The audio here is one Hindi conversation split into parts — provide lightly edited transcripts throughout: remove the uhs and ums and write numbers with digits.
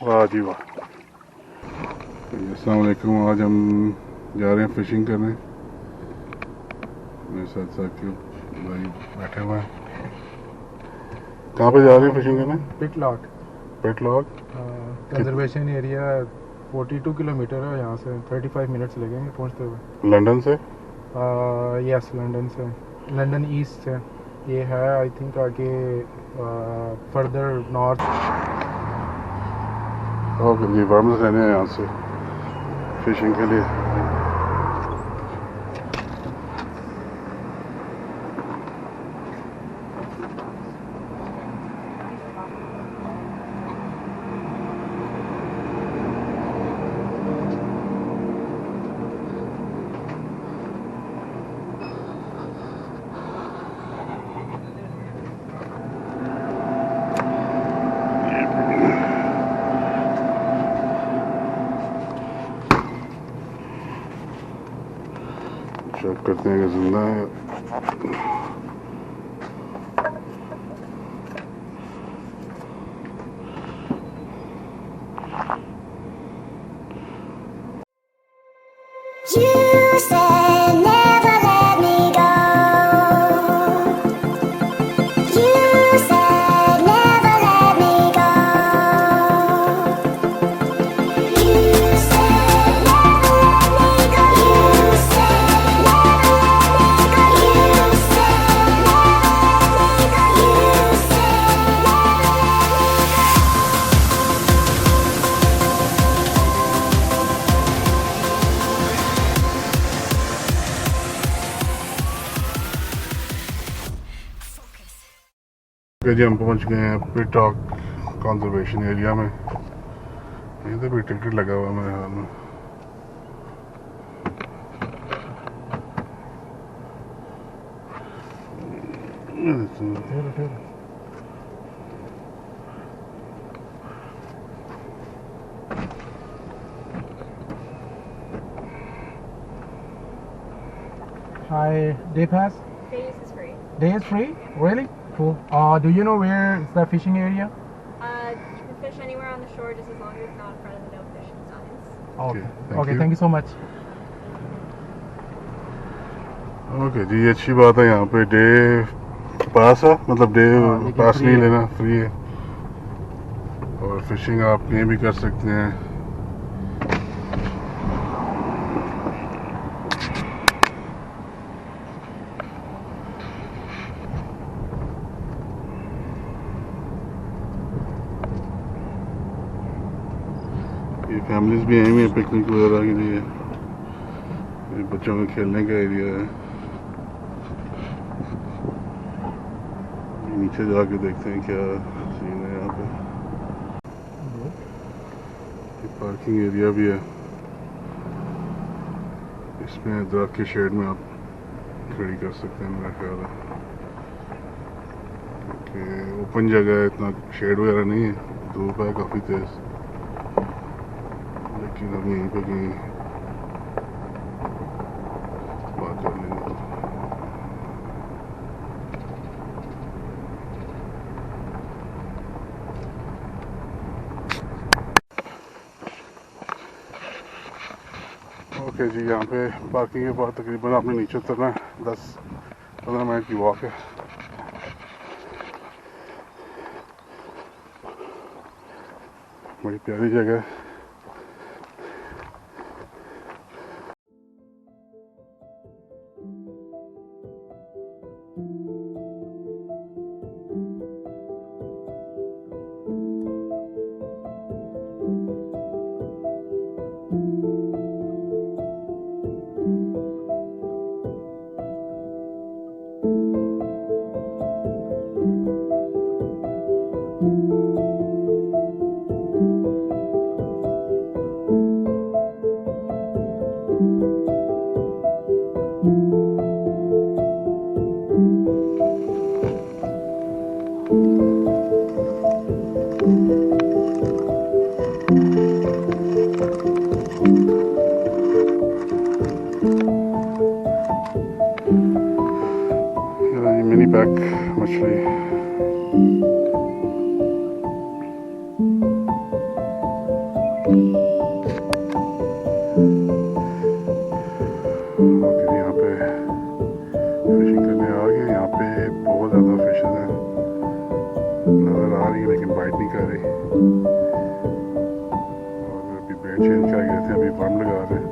वाह जी वाह। अस्सलाम वालेकुम। आज हम जा रहे हैं फिशिंग करने। मेरे साथ साकिब भाई बैठे हुए हैं। कहाँ पे जा रहे हैं फिशिंग करने? पिटलॉक। पिटलॉक कंजर्वेशन एरिया 42 किलोमीटर है यहाँ से। 35 मिनट्स लगेंगे पहुँचते हुए। लंदन से? यस, लंदन से। लंदन ईस्ट से ये है, आई थिंक आगे फर्दर नॉर्थ। ओके जी, बर्मिंघम रहने हैं यहाँ से फिशिंग के लिए। चेक करते हैं कि जिंदा है। You said never let me go. You said never let me go. You said never let me go. You said never let me go. You said never let me go. You said जी हम पहुंच गए हैं पिटॉक कंजर्वेशन एरिया में। यहीं तो भी टिकट लगा हुआ है मेरे हाल में। Hi, day pass? Day use is free. Day is free? Really? Cool. Do you know where is the fishing area? You can fish anywhere on the shore just as long as it's not in front of the no fishing signs. Okay, thank you so much. Okay जी, अच्छी बात है। यहाँ पे डे पास है, मतलब डे पास नहीं लेना, फ्री है। और फिशिंग आप कहीं भी कर सकते हैं। ये फैमिलीज भी आई हुई हैं पिकनिक वगैरह के लिए। ये बच्चों के खेलने का एरिया है। नीचे जाके देखते हैं क्या सीन है यहाँ पे। ये पार्किंग एरिया भी है। इसमें दरख्त के शेड में आप खड़ी कर सकते हैं मेरा ख्याल है, क्योंकि ओपन जगह है, इतना शेड वगैरह नहीं है। धूप है काफ़ी तेज़, लेकिन हम यहीं पे कहीं बात कर लेंगे। ओके जी, यहाँ पे पार्किंग के बाद तकरीबन आपने नीचे उतरना है। 10-15 मिनट की वॉक है। बड़ी प्यारी जगह है। मिनी पैक मछली। खाएंगे लेकिन बाइट नहीं कर रही। और अभी बेड चेंज कर गए थे, अभी वर्म लगा रहे हैं।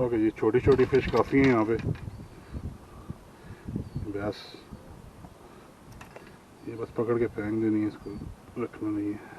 ओके, ये छोटी छोटी फिश काफ़ी हैं यहाँ पे। बस ये बस पकड़ के फेंक देनी है, इसको रखना नहीं है।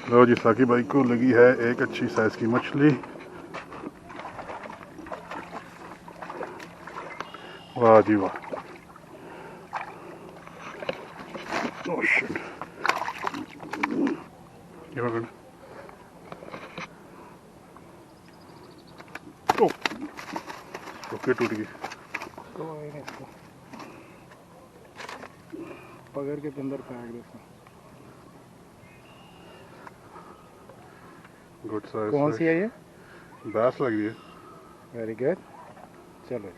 लो जी, साकी भाई को लगी है एक अच्छी साइज की मछली। वाह जी वाह। ओह शिट, ये पकड़। ओके, टूट गई। पकड़ के अंदर फेंक दे इसको। Good size. कौन सी है ये? बैस लग रही है। वेरी गुड, चलो।